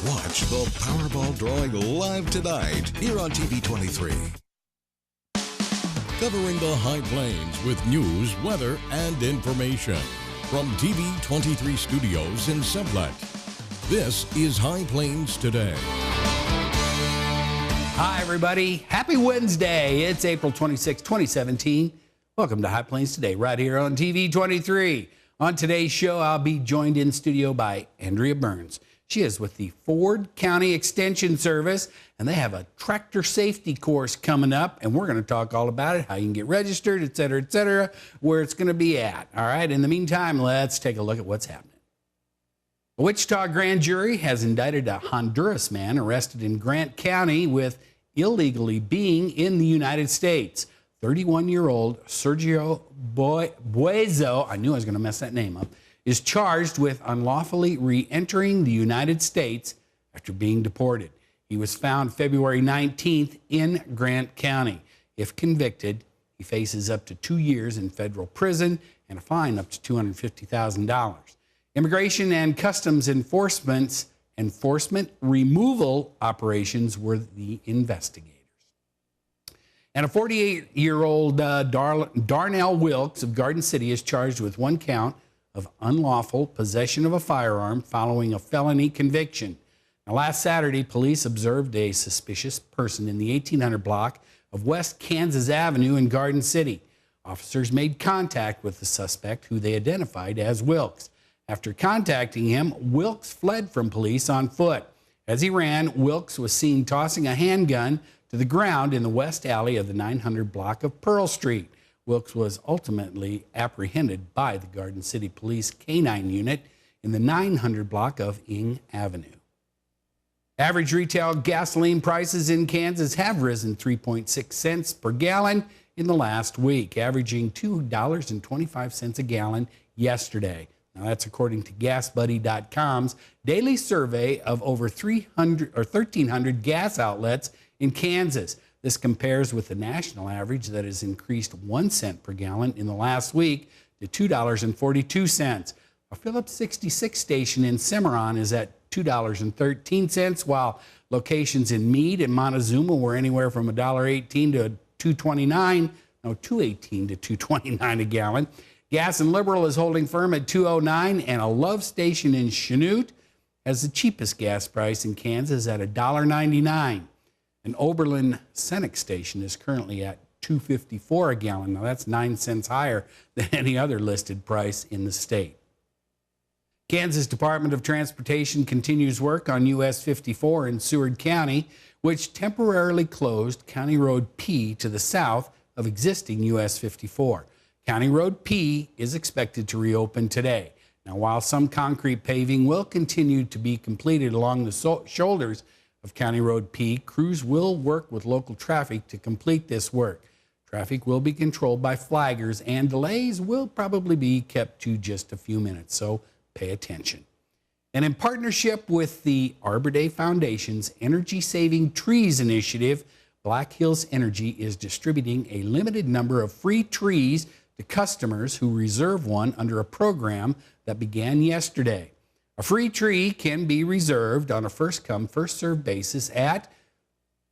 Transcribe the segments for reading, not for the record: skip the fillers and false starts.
Watch the Powerball drawing live tonight here on TV 23. Covering the High Plains with news, weather, and information. From TV 23 Studios in Sublette, this is High Plains Today. Hi, everybody. Happy Wednesday. It's April 26, 2017. Welcome to High Plains Today, right here on TV 23. On today's show, I'll be joined in studio by Andrea Burns. She is with the Ford County Extension Service, and they have a tractor safety course coming up, and we're going to talk all about it, how you can get registered, et cetera, where it's going to be at. All right, in the meantime, let's take a look at what's happening. A Wichita grand jury has indicted a Honduras man arrested in Grant County with illegally being in the United States. 31-year-old Sergio Buezo, I knew I was going to mess that name up, is charged with unlawfully re-entering the United States after being deported. He was found February 19th in Grant County. If convicted, he faces up to 2 years in federal prison and a fine up to $250,000. Immigration and Customs Enforcement removal operations were the investigators. And a 48-year-old Darnell Wilkes of Garden City is charged with 1 count of unlawful possession of a firearm following a felony conviction. Now, last Saturday, police observed a suspicious person in the 1800 block of West Kansas Avenue in Garden City. Officers made contact with the suspect, who they identified as Wilkes. After contacting him, Wilkes fled from police on foot. As he ran, Wilkes was seen tossing a handgun to the ground in the west alley of the 900 block of Pearl Street. Wilkes was ultimately apprehended by the Garden City Police K-9 unit in the 900 block of Ing Avenue. Average retail gasoline prices in Kansas have risen 3.6 cents per gallon in the last week, averaging $2.25 a gallon yesterday. Now, that's according to GasBuddy.com's daily survey of over 1,300 gas outlets in Kansas. This compares with the national average that has increased 1 cent per gallon in the last week to $2.42. A Phillips 66 station in Cimarron is at $2.13, while locations in Meade and Montezuma were anywhere from $1.18 to $2.18 to $2.29 a gallon. Gas and Liberal is holding firm at $2.09, and a Love station in Chanute has the cheapest gas price in Kansas at $1.99. An Oberlin Senex station is currently at $2.54 a gallon. Now, that's 9 cents higher than any other listed price in the state. Kansas Department of Transportation continues work on US 54 in Seward County, which temporarily closed County Road P to the south of existing US 54. County Road P is expected to reopen today. Now, while some concrete paving will continue to be completed along the shoulders of County Road P, crews will work with local traffic to complete this work. Traffic will be controlled by flaggers, and delays will probably be kept to just a few minutes, so pay attention. And in partnership with the Arbor Day Foundation's Energy Saving Trees initiative, Black Hills Energy is distributing a limited number of free trees to customers who reserve one under a program that began yesterday. A free tree can be reserved on a first-come, first-served basis at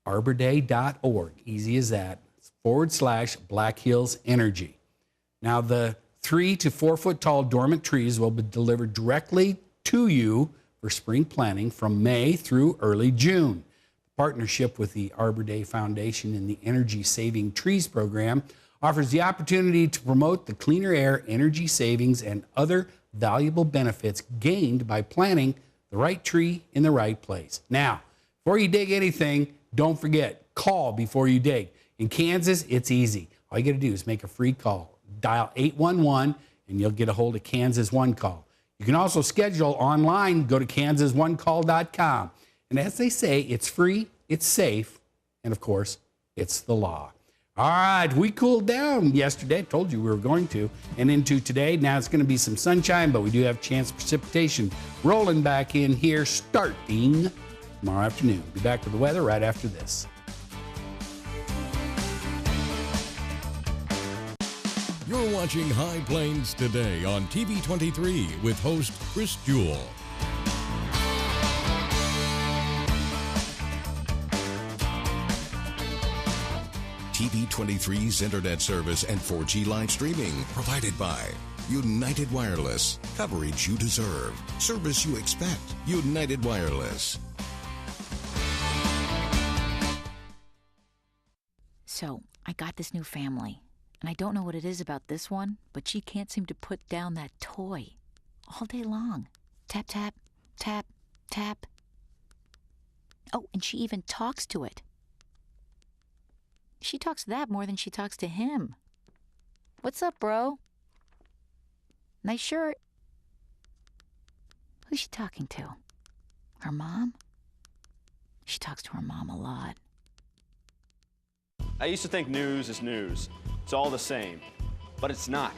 arborday.org. Easy as that. /Black Hills Energy. Now, the 3 to 4 foot tall dormant trees will be delivered directly to you for spring planting from May through early June. The partnership with the Arbor Day Foundation and the Energy Saving Trees program offers the opportunity to promote the cleaner air, energy savings, and other valuable benefits gained by planting the right tree in the right place. Now, before you dig anything, don't forget, call before you dig. In Kansas, it's easy. All you got to do is make a free call. Dial 811 and you'll get a hold of Kansas One Call. You can also schedule online. Go to KansasOneCall.com. And as they say, it's free, it's safe, and of course, it's the law. All right, we cooled down yesterday. I told you we were going to. And into today, now it's going to be some sunshine, but we do have a chance of precipitation rolling back in here starting tomorrow afternoon. Be back with the weather right after this. You're watching High Plains Today on TV 23 with host Chris Jewell. TV23's internet service and 4G live streaming provided by United Wireless. Coverage you deserve. Service you expect. United Wireless. So, I got this new family, and I don't know what it is about this one, but she can't seem to put down that toy all day long. Tap, tap, tap, tap. Oh, and she even talks to it. She talks to that more than she talks to him. What's up, bro? Nice shirt. Who's she talking to? Her mom? She talks to her mom a lot. I used to think news is news. It's all the same. But it's not.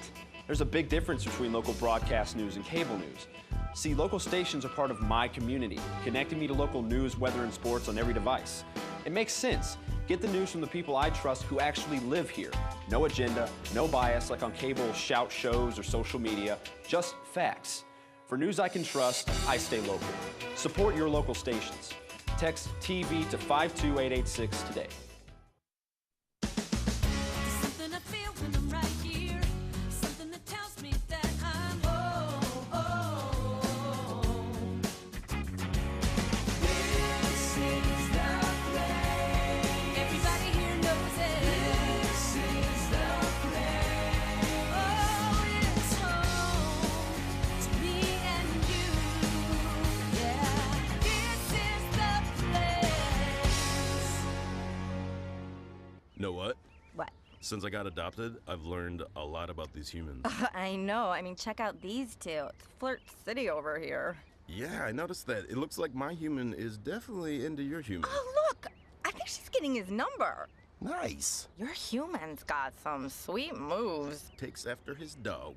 There's a big difference between local broadcast news and cable news. See, local stations are part of my community, connecting me to local news, weather, and sports on every device. It makes sense. Get the news from the people I trust who actually live here. No agenda, no bias like on cable shout shows or social media, just facts. For news I can trust, I stay local. Support your local stations. Text TV to 52886 today. Know what? What? Since I got adopted, I've learned a lot about these humans. I know. I mean, check out these two. It's Flirt City over here. Yeah, I noticed that. It looks like my human is definitely into your human. Oh, look! I think she's getting his number. Nice. Your human's got some sweet moves. Takes after his dog.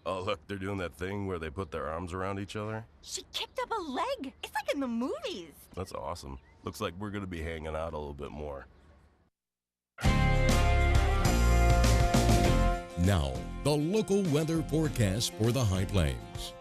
Oh, look, they're doing that thing where they put their arms around each other. She kicked up a leg. It's like in the movies. That's awesome. Looks like we're gonna be hanging out a little bit more. Now, the local weather forecast for the High Plains.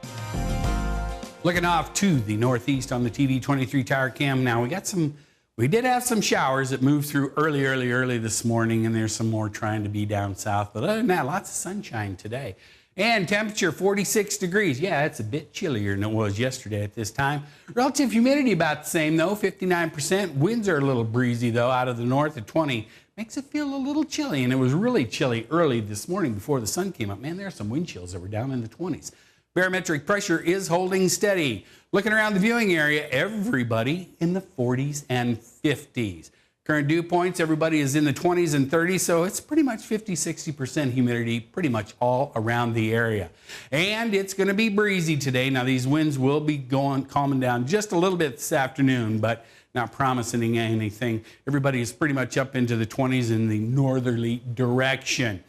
Looking off to the northeast on the TV23 tower cam. Now we did have some showers that moved through early this morning, and there's some more trying to be down south. But other than that, lots of sunshine today. And temperature 46 degrees. Yeah, it's a bit chillier than it was yesterday at this time. Relative humidity about the same though, 59%. Winds are a little breezy though, out of the north at 20. Makes it feel a little chilly, and it was really chilly early this morning before the sun came up. Man, there are some wind chills that were down in the 20s. Barometric pressure is holding steady. Looking around the viewing area, everybody in the 40s and 50s. Current dew points, everybody is in the 20s and 30s, so it's pretty much 50-60% humidity pretty much all around the area. And it's going to be breezy today. Now, these winds will be calming down just a little bit this afternoon, but not promising anything. Everybody is pretty much up into the 20s in the northerly direction.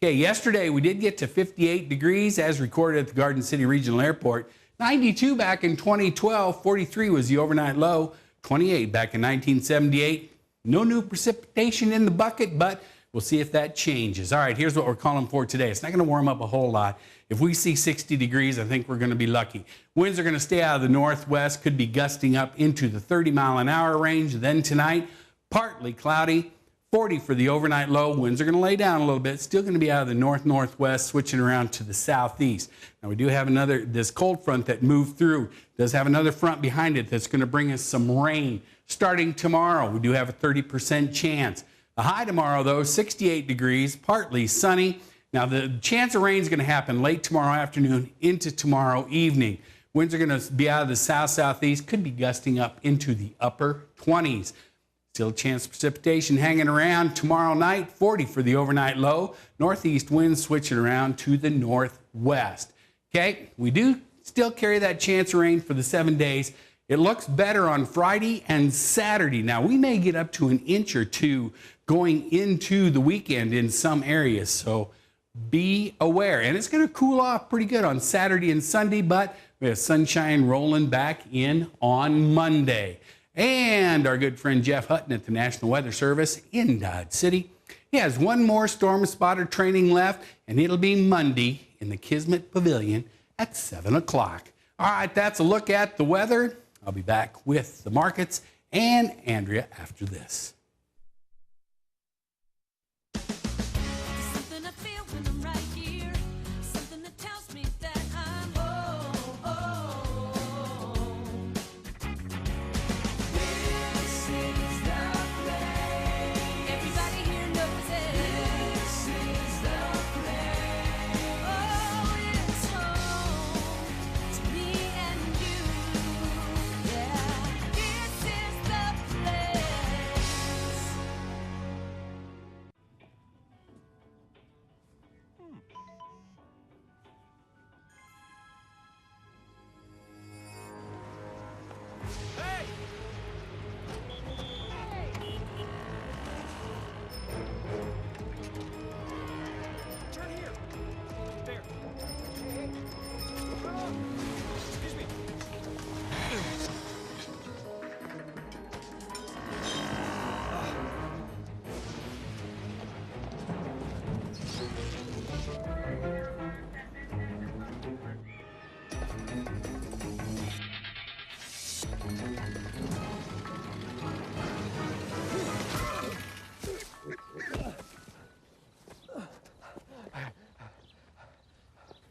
Okay, yesterday we did get to 58 degrees as recorded at the Garden City Regional Airport. 92 back in 2012, 43 was the overnight low, 28 back in 1978. No new precipitation in the bucket, but we'll see if that changes. All right, here's what we're calling for today. It's not going to warm up a whole lot. If we see 60 degrees, I think we're going to be lucky. Winds are going to stay out of the northwest, could be gusting up into the 30-mile-an-hour range. Then tonight, partly cloudy, 40 for the overnight low. Winds are going to lay down a little bit. Still going to be out of the north-northwest, switching around to the southeast. Now, we do have this cold front that moved through. Does have another front behind it that's going to bring us some rain starting tomorrow. We do have a 30% chance. The high tomorrow, though, 68 degrees, partly sunny. Now, the chance of rain is going to happen late tomorrow afternoon into tomorrow evening. Winds are going to be out of the south-southeast, could be gusting up into the upper 20s. Still a chance of precipitation hanging around tomorrow night, 40 for the overnight low. Northeast winds switching around to the northwest. Okay, we do still carry that chance of rain for the 7 days. It looks better on Friday and Saturday. Now, we may get up to an inch or two going into the weekend in some areas, so be aware. And it's going to cool off pretty good on Saturday and Sunday, but we have sunshine rolling back in on Monday. And our good friend Jeff Hutton at the National Weather Service in Dodge City, he has one more storm spotter training left, and it'll be Monday in the Kismet Pavilion at 7 o'clock. All right, that's a look at the weather. I'll be back with the markets and Andrea after this.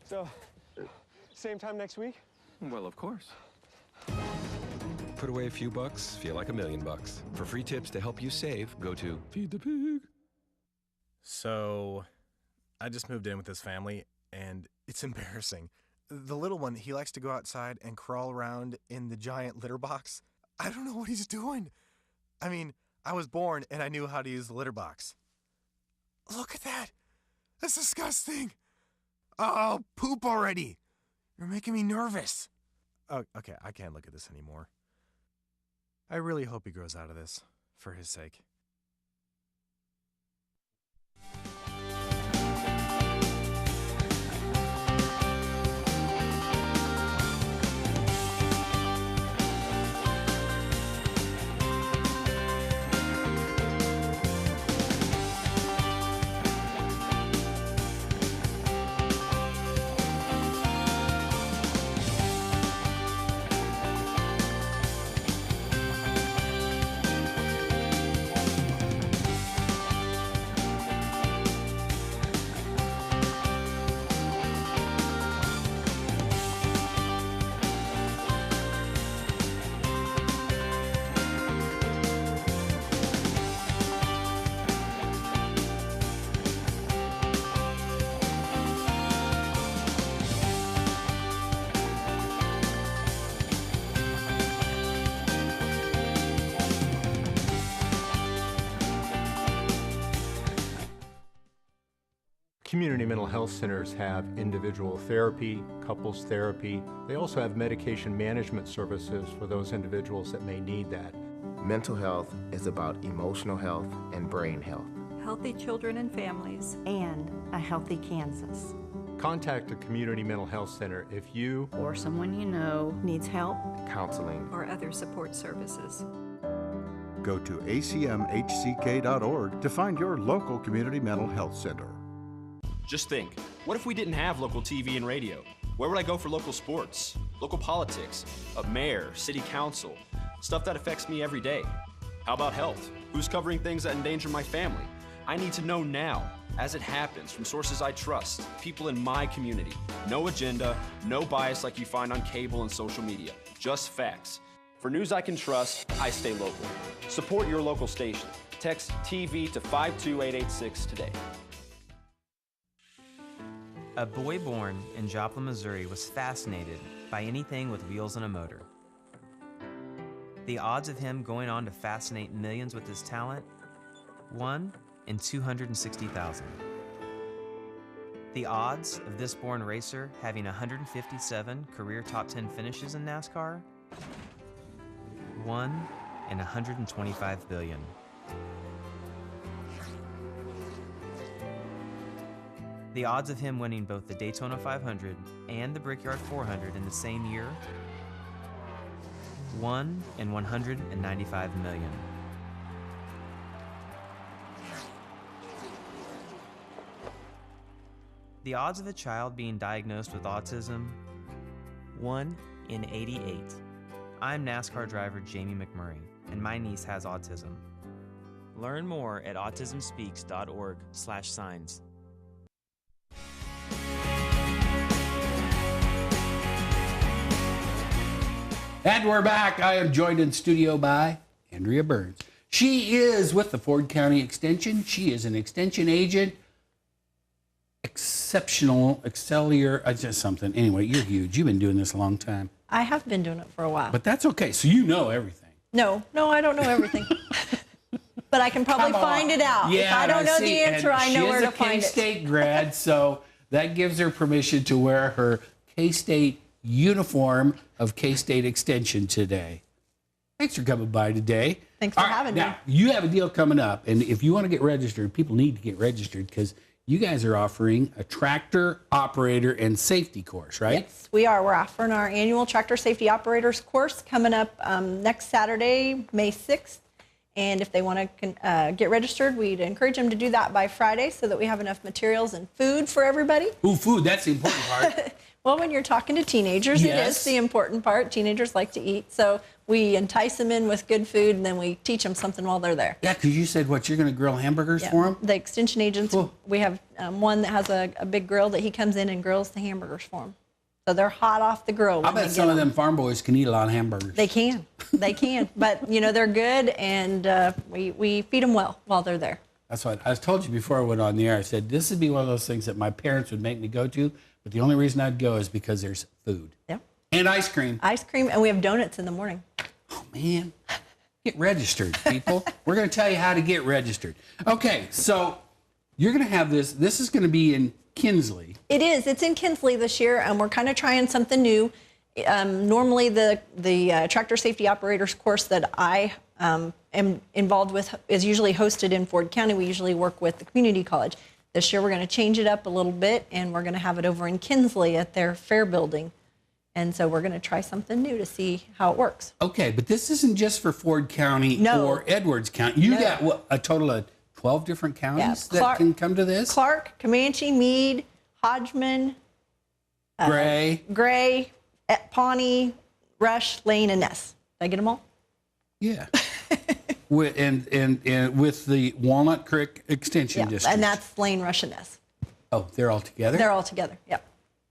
So, same time next week? Well, of course. Put away a few bucks, feel like $1 million. For free tips to help you save, go to Feed the Pig. So, I just moved in with this family, and it's embarrassing. The little one, he likes to go outside and crawl around in the giant litter box. I don't know what he's doing. I mean, I was born and I knew how to use the litter box. Look at that. That's disgusting. Oh, poop already. You're making me nervous. Oh, okay, I can't look at this anymore. I really hope he grows out of this, for his sake. Community mental health centers have individual therapy, couples therapy. They also have medication management services for those individuals that may need that. Mental health is about emotional health and brain health. Healthy children and families. And a healthy Kansas. Contact a community mental health center if you or someone you know needs help, counseling, or other support services. Go to acmhck.org to find your local community mental health center. Just think, what if we didn't have local TV and radio? Where would I go for local sports, local politics, a mayor, city council, stuff that affects me every day? How about health? Who's covering things that endanger my family? I need to know now, as it happens, from sources I trust, people in my community. No agenda, no bias like you find on cable and social media, just facts. For news I can trust, I stay local. Support your local station. Text TV to 52886 today. A boy born in Joplin, Missouri was fascinated by anything with wheels and a motor. The odds of him going on to fascinate millions with his talent? 1 in 260,000. The odds of this born racer having 157 career top 10 finishes in NASCAR? 1 in 125 billion. The odds of him winning both the Daytona 500 and the Brickyard 400 in the same year? 1 in 195 million. The odds of a child being diagnosed with autism? 1 in 88. I'm NASCAR driver Jamie McMurray, and my niece has autism. Learn more at autismspeaks.org/signs. And we're back. I am joined in studio by Andrea Burns. She is with the Ford County Extension. She is an extension agent. Just something. Anyway, you're huge. You've been doing this a long time. I have been doing it for a while. But that's okay. So you know everything. No, I don't know everything. But I can probably find it out. Yeah, if I don't know the answer, I know where to find it. She's a K-State grad, so that gives her permission to wear her K-State uniform of K-State Extension today. Thanks for coming by today. Thanks for having me. Now, you have a deal coming up, and if you want to get registered, people need to get registered because you guys are offering a tractor operator and safety course, right? Yes, we are. We're offering our annual tractor safety operators course coming up next Saturday, May 6th. And if they want to get registered, we'd encourage them to do that by Friday so that we have enough materials and food for everybody. Ooh, food, that's the important part. Well, when you're talking to teenagers, Yes. it is the important part. Teenagers like to eat, so we entice them in with good food, and then we teach them something while they're there. Yeah, because you said what, you're going to grill hamburgers for them? The extension agents, we have one that has a big grill that he comes in and grills the hamburgers for them. So they're hot off the grill. I bet some of them farm boys can eat a lot of hamburgers. They can. They can. But, they're good, and we feed them well while they're there. That's what I told you before I went on the air. I said, this would be one of those things that my parents would make me go to, but the only reason I'd go is because there's food. Yeah. And ice cream. Ice cream, and we have donuts in the morning. Oh, man. Get registered, people. We're going to tell you how to get registered. Okay, so you're going to have this. This is going to be in Kinsley. It is. It's in Kinsley this year, and we're kind of trying something new. Normally, the tractor safety operators course that I am involved with is usually hosted in Ford County. We usually work with the community college. This year, we're going to change it up a little bit, and we're going to have it over in Kinsley at their fair building. And so we're going to try something new to see how it works. Okay, but this isn't just for Ford County or Edwards County. You got what, a total of 12 different counties that can come to this? Clark, Comanche, Meade, Hodgeman, Gray, Pawnee, Rush, Lane, and Ness. Did I get them all? Yeah. and with the Walnut Creek Extension District. And that's Lane, Rush, and Ness. Oh, they're all together? They're all together, yep.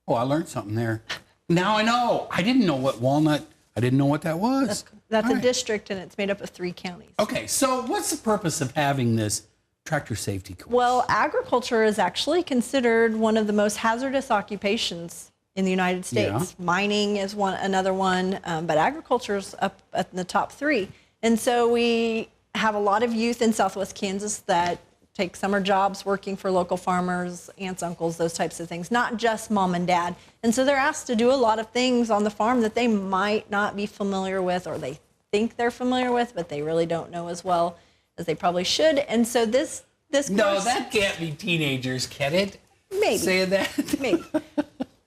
Oh, I learned something there. Now I know. I didn't know what Walnut, I didn't know what that was. That's a district, and it's made up of 3 counties. Okay, so what's the purpose of having this tractor safety course? Well, agriculture is actually considered one of the most hazardous occupations in the United States. Yeah. Mining is another one, but agriculture is up at the top 3. And so we have a lot of youth in Southwest Kansas that take summer jobs working for local farmers, aunts, uncles, those types of things, not just mom and dad. And so they're asked to do a lot of things on the farm that they might not be familiar with, or they think they're familiar with, but they really don't know as well as they probably should. And so this course... No, that can't be teenagers, can it? Maybe. Saying that? Maybe.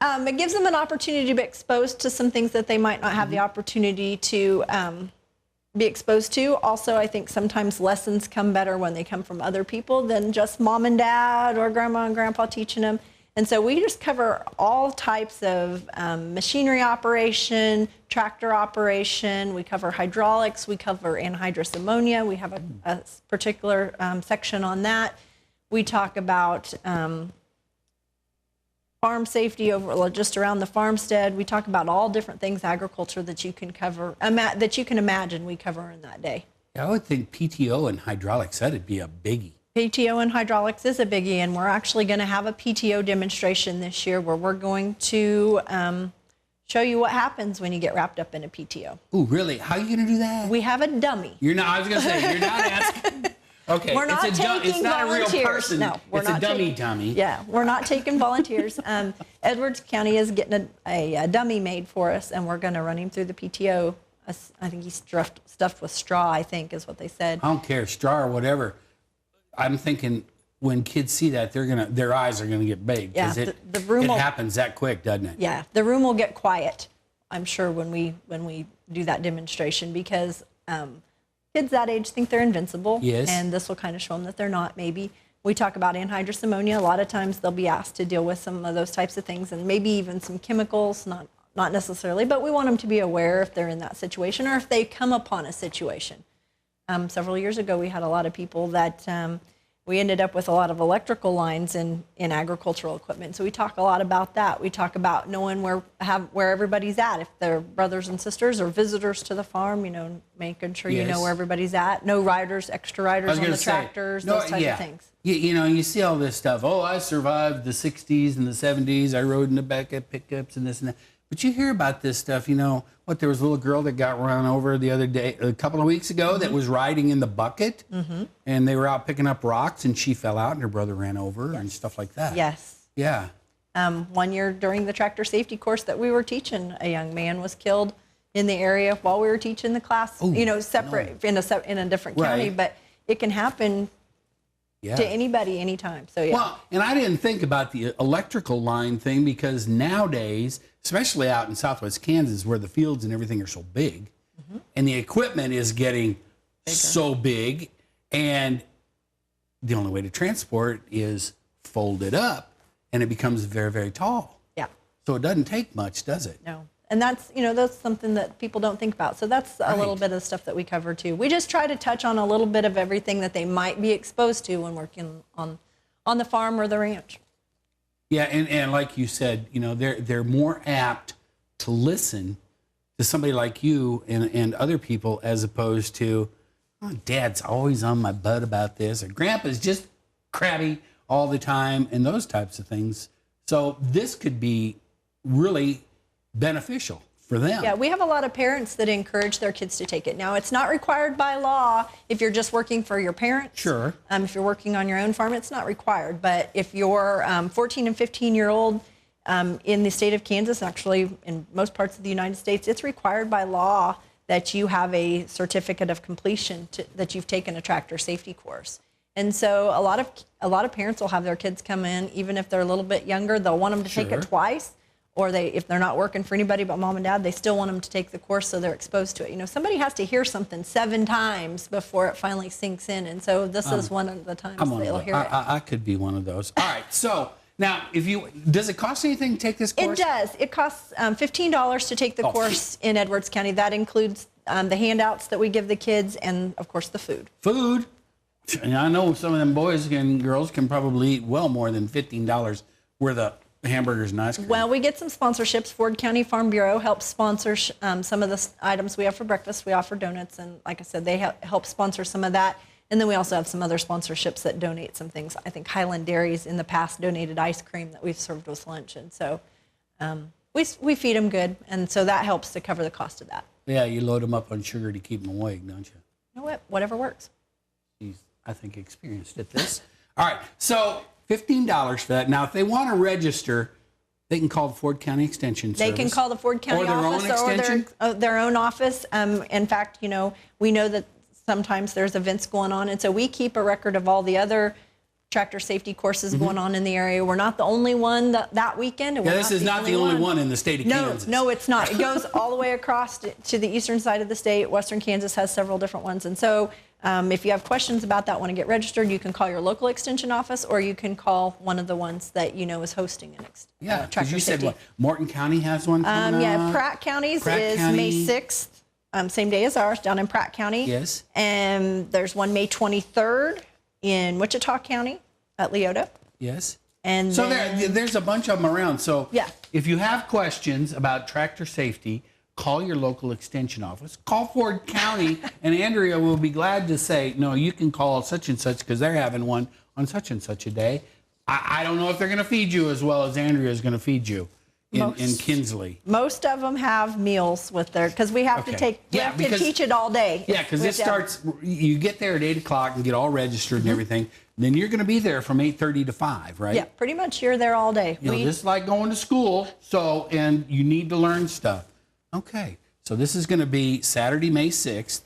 It gives them an opportunity to be exposed to some things that they might not have the opportunity to be exposed to. Also, I think sometimes lessons come better when they come from other people than just mom and dad or grandma and grandpa teaching them. And so we just cover all types of machinery operation, tractor operation. We cover hydraulics. We cover anhydrous ammonia. We have a particular section on that. We talk about farm safety over just around the farmstead. We talk about all different things agriculture that you can cover, that you can imagine we cover in that day. I would think PTO and hydraulics, that'd be a biggie. PTO and hydraulics is a biggie, and we're actually going to have a PTO demonstration this year where we're going to show you what happens when you get wrapped up in a PTO. Ooh, really? How are you going to do that? We have a dummy. You're not, I was going to say, you're not asking. Okay, we're not it's not volunteers. A real person. No, we're it's not a dummy. Yeah, we're not taking volunteers. Edwards County is getting a dummy made for us, and we're going to run him through the PTO. I think he's stuffed with straw, I think is what they said. I don't care, straw or whatever. I'm thinking when kids see that, their eyes are gonna get big. Yeah, the room it happens that quick, doesn't it? Yeah, the room will get quiet, I'm sure, when we do that demonstration, because kids that age think they're invincible. Yes. And this will kind of show them that they're not, maybe. We talk about anhydrous ammonia. A lot of times they'll be asked to deal with some of those types of things, and maybe even some chemicals, not necessarily, but we want them to be aware if they're in that situation or if they come upon a situation. Several years ago, we had a lot of people that we ended up with a lot of electrical lines in agricultural equipment. So we talk a lot about that. We talk about knowing where everybody's at, if they're brothers and sisters or visitors to the farm, making sure you know where everybody's at. No riders, extra riders on the tractors, those types of things. You see all this stuff. Oh, I survived the 60s and the 70s. I rode in the back of pickups and this and that. But you hear about this stuff, there was a little girl that got run over the other day, a couple of weeks ago, that was riding in the bucket, and they were out picking up rocks, and she fell out, and her brother ran over, and stuff like that. Yes. Yeah. 1 year during the tractor safety course that we were teaching, a young man was killed in the area while we were teaching the class, separate in a different county, but it can happen to anybody, anytime. So, yeah. Well, and I didn't think about the electrical line thing, because nowadays, especially out in Southwest Kansas, where the fields and everything are so big, and the equipment is getting so big, and the only way to transport is fold it up, and it becomes very, very tall. Yeah. So it doesn't take much, does it? No. And that's, that's something that people don't think about. So that's a little bit of stuff that we cover too. We just try to touch on a little bit of everything that they might be exposed to when working on the farm or the ranch. Yeah, and like you said, they're more apt to listen to somebody like you and other people as opposed to, oh, Dad's always on my butt about this, or Grandpa's just crabby all the time, and those types of things. So this could be really beneficial for them. Yeah, we have a lot of parents that encourage their kids to take it. Now, it's not required by law if you're just working for your parents. Sure. If you're working on your own farm, it's not required. But if you're 14 and 15-year-old in the state of Kansas, actually in most parts of the United States, it's required by law that you have a certificate of completion that you've taken a tractor safety course. And so a lot of parents will have their kids come in, even if they're a little bit younger, they'll want them to take it twice. Or if they're not working for anybody but mom and dad, they still want them to take the course so they're exposed to it. Somebody has to hear something 7 times before it finally sinks in. And so this is one of the times they'll hear it. I could be one of those. All right. So now, does it cost anything to take this course? It does. It costs $15 to take the course in Edwards County. That includes the handouts that we give the kids and, of course, the food. Food? And I know some of them boys and girls can probably eat well more than $15 worth of hamburgers and ice cream. Well, we get some sponsorships. Ford County Farm Bureau helps sponsor some of the items we have for breakfast. We offer donuts, and like I said, they help sponsor some of that. And then we also have some other sponsorships that donate some things. I think Highland Dairies in the past donated ice cream that we've served with lunch. And so we feed them good, and so that helps to cover the cost of that. Yeah, you load them up on sugar to keep them awake, don't you? You know what? Whatever works. She's, I think, experienced at this. All right, so $15 for that. Now, if they want to register, they can call the Ford County Extension Service. They can call the Ford County office or their own office. In fact, we know that sometimes there's events going on, and so we keep a record of all the other tractor safety courses going on in the area. We're not the only one that weekend. And this is not the only one in the state of Kansas. No, it's not. It goes all the way across to the eastern side of the state. Western Kansas has several different ones. And so if you have questions about that, want to get registered, you can call your local extension office, or you can call one of the ones that is hosting an tractor safety. Said what? Morton County has one coming up? Pratt County's is May 6th, same day as ours, down in Pratt County. Yes. And there's one May 23rd in Wichita County at Leota. Yes. And so there's a bunch of them around. So if you have questions about tractor safety, call your local extension office. Call Ford County, and Andrea will be glad to say, no, you can call such and such because they're having one on such and such a day. I don't know if they're going to feed you as well as Andrea is going to feed you in Kinsley. Most of them have meals with because we have to teach it all day. Yeah, because it starts, you get there at 8 o'clock and get all registered and everything. Then you're going to be there from 8:30 to 5, right? Yeah, pretty much you're there all day. Just like going to school, and you need to learn stuff. Okay, so this is going to be Saturday, May 6th.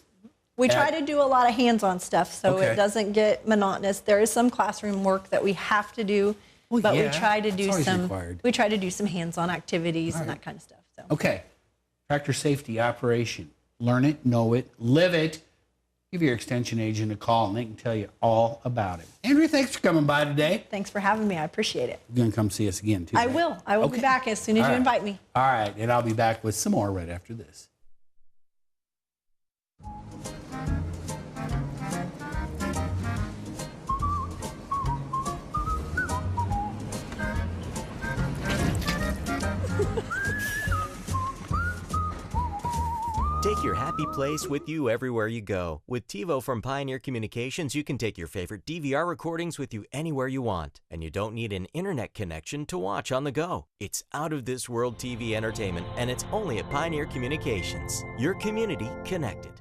We try to do a lot of hands-on stuff so it doesn't get monotonous. There is some classroom work that we have to do, but we try to do some hands-on activities and that kind of stuff. So. Okay, tractor safety operation. Learn it, know it, live it. Give your extension agent a call, and they can tell you all about it. Andrea, thanks for coming by today. Thanks for having me. I appreciate it. You're going to come see us again, too. I will. I will be back as soon as you invite me. All right, and I'll be back with some more right after this. Take your happy place with you everywhere you go. With TiVo from Pioneer Communications, you can take your favorite DVR recordings with you anywhere you want. And you don't need an internet connection to watch on the go. It's out-of-this-world TV entertainment, and it's only at Pioneer Communications. Your community connected.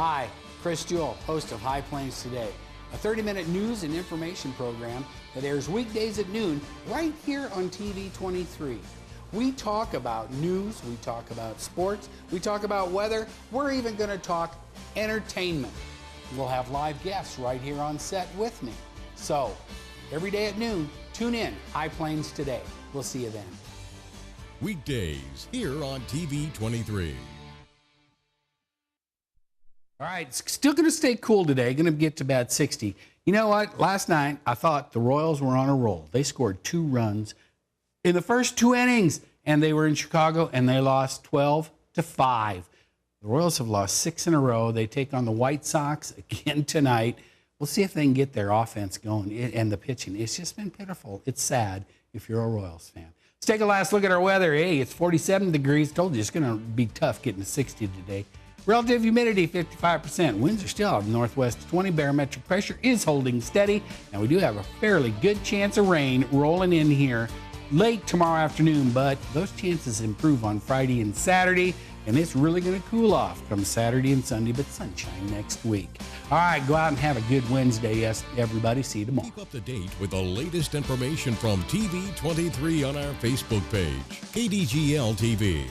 Hi, Chris Jewell, host of High Plains Today, a 30-minute news and information program that airs weekdays at noon right here on TV 23. We talk about news, we talk about sports, we talk about weather, we're even going to talk entertainment. We'll have live guests right here on set with me. So, every day at noon, tune in, High Plains Today. We'll see you then. Weekdays here on TV 23. All right, it's still going to stay cool today. Going to get to about 60. You know what? Last night, I thought the Royals were on a roll. They scored 2 runs in the first 2 innings, and they were in Chicago, and they lost 12-5. The Royals have lost 6 in a row. They take on the White Sox again tonight. We'll see if they can get their offense going and the pitching. It's just been pitiful. It's sad if you're a Royals fan. Let's take a last look at our weather. Hey, it's 47 degrees. Told you it's going to be tough getting to 60 today. Relative humidity, 55%. Winds are still out of northwest 20. Barometric pressure is holding steady. And we do have a fairly good chance of rain rolling in here late tomorrow afternoon, but those chances improve on Friday and Saturday, and it's really going to cool off come Saturday and Sunday, but sunshine next week. All right, go out and have a good Wednesday, yes, everybody. See you tomorrow. Keep up to date with the latest information from TV 23 on our Facebook page, KDGL TV.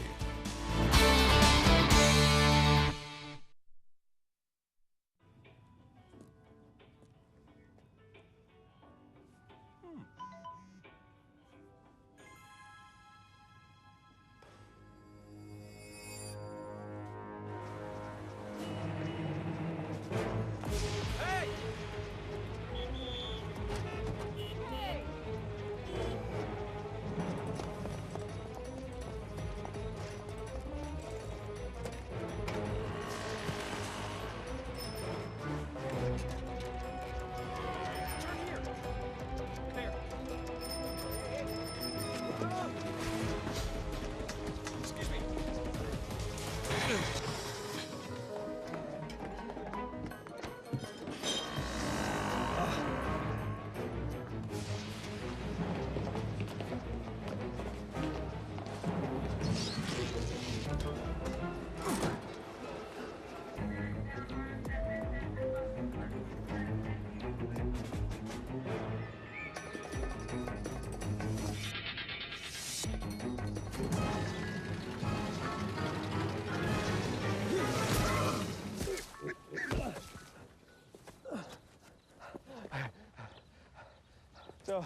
So,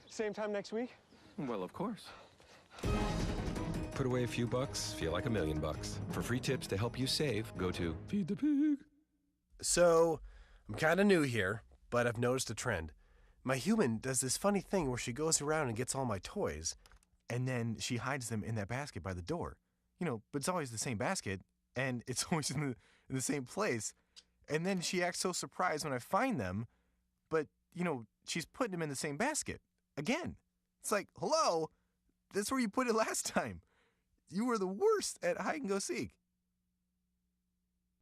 same time next week? Well, of course. Put away a few bucks, feel like $1,000,000. For free tips to help you save, go to Feed the Pig. So, I'm kind of new here, but I've noticed a trend. My human does this funny thing where she goes around and gets all my toys, and then she hides them in that basket by the door. You know, but it's always the same basket, and it's always in the same place. And then she acts so surprised when I find them, but, you know, she's putting them in the same basket again. It's like, hello, that's where you put it last time. You were the worst at hide and go seek.